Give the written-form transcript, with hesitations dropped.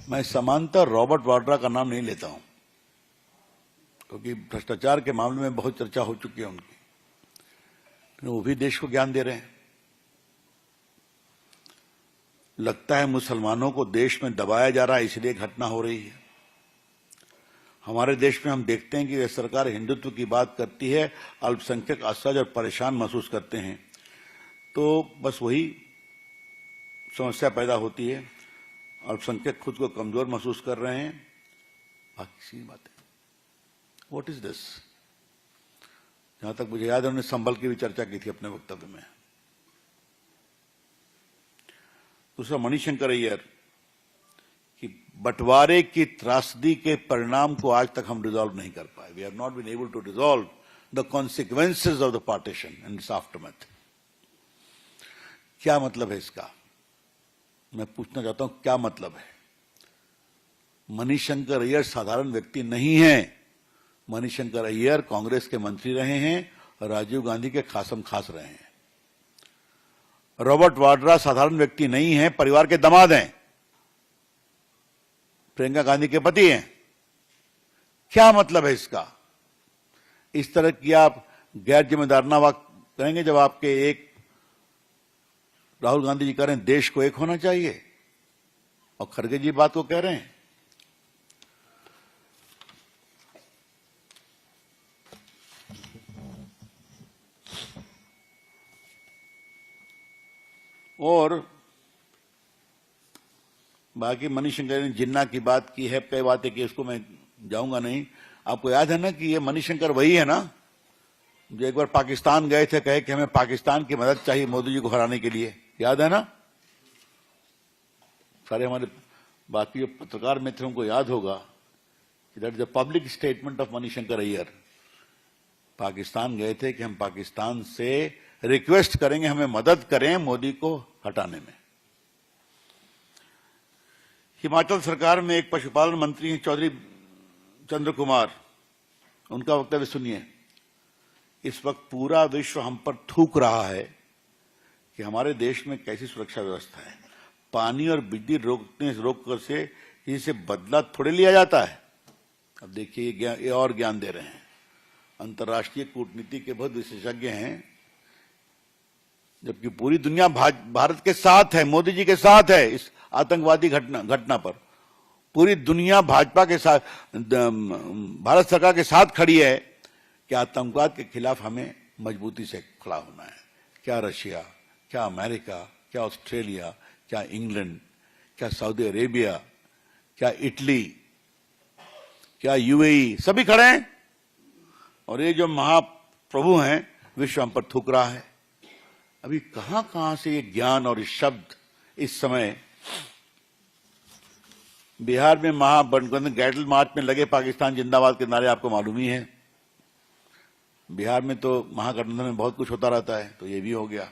मैं समांतर रॉबर्ट वाड्रा का नाम नहीं लेता हूं, क्योंकि भ्रष्टाचार के मामले में बहुत चर्चा हो चुकी है उनकी, लेकिन वो भी देश को ज्ञान दे रहे हैं। लगता है मुसलमानों को देश में दबाया जा रहा है, इसलिए घटना हो रही है। हमारे देश में हम देखते हैं कि यह सरकार हिंदुत्व की बात करती है, अल्पसंख्यक असहज और परेशान महसूस करते हैं, तो बस वही समस्या पैदा होती है। अल्पसंख्यक खुद को कमजोर महसूस कर रहे हैं, बाकी सी बात है। What is this? जहां तक मुझे याद है, उन्होंने संबल की भी चर्चा की थी अपने वक्तव्य में। दूसरा, मणिशंकर अय्यर कि बंटवारे की त्रासदी के परिणाम को आज तक हम रिजॉल्व नहीं कर पाए। We have not been able to resolve the consequences of the partition and its aftermath. क्या मतलब है इसका? मैं पूछना चाहता हूं, क्या मतलब है? मणिशंकर अय्यर साधारण व्यक्ति नहीं है। मणिशंकर अय्यर कांग्रेस के मंत्री रहे हैं और राजीव गांधी के खासम खास रहे हैं। रॉबर्ट वाड्रा साधारण व्यक्ति नहीं है, परिवार के दामाद हैं, प्रियंका गांधी के पति हैं। क्या मतलब है इसका? इस तरह की आप गैर जिम्मेदाराना बात करेंगे जब आपके एक राहुल गांधी जी कह रहे हैं देश को एक होना चाहिए, और खड़गे जी बात को कह रहे हैं। और बाकी मणिशंकर ने जिन्ना की बात की है, कई बातें की, उसको मैं जाऊंगा नहीं। आपको याद है ना कि ये मणिशंकर वही है ना जो एक बार पाकिस्तान गए थे, कहे कि हमें पाकिस्तान की मदद चाहिए मोदी जी को हराने के लिए। याद है ना? सारे हमारे बाकी जो पत्रकार मित्रों को याद होगा कि that is the public statement of Manishankar Iyer. Pakistan गए थे कि हम पाकिस्तान से रिक्वेस्ट करेंगे हमें मदद करें मोदी को हटाने में। हिमाचल सरकार में एक पशुपालन मंत्री हैं चौधरी चंद्र कुमार, उनका वक्तव्य सुनिए। इस वक्त पूरा विश्व हम पर थूक रहा है कि हमारे देश में कैसी सुरक्षा व्यवस्था है। पानी और बिजली रोककर से किसी से बदला थोड़े लिया जाता है। अब देखिए ये और ज्ञान दे रहे हैं। अंतर्राष्ट्रीय कूटनीति के बहुत विशेषज्ञ हैं, जबकि पूरी दुनिया भारत के साथ है, मोदी जी के साथ है इस आतंकवादी घटना पर। पूरी दुनिया भाजपा के साथ, भारत सरकार के साथ खड़ी है कि आतंकवाद के खिलाफ हमें मजबूती से खड़ा होना है। क्या रशिया, क्या अमेरिका, क्या ऑस्ट्रेलिया, क्या इंग्लैंड, क्या सऊदी अरेबिया, क्या इटली, क्या यूएई, सभी खड़े हैं। और ये जो महाप्रभु हैं, विश्व हम पर थूक रहा है। अभी कहां से ये ज्ञान और ये शब्द इस समय। बिहार में महागठबंधन कैटल मार्च में लगे पाकिस्तान जिंदाबाद के नारे आपको मालूम ही है। बिहार में तो महागठबंधन में बहुत कुछ होता रहता है, तो ये भी हो गया।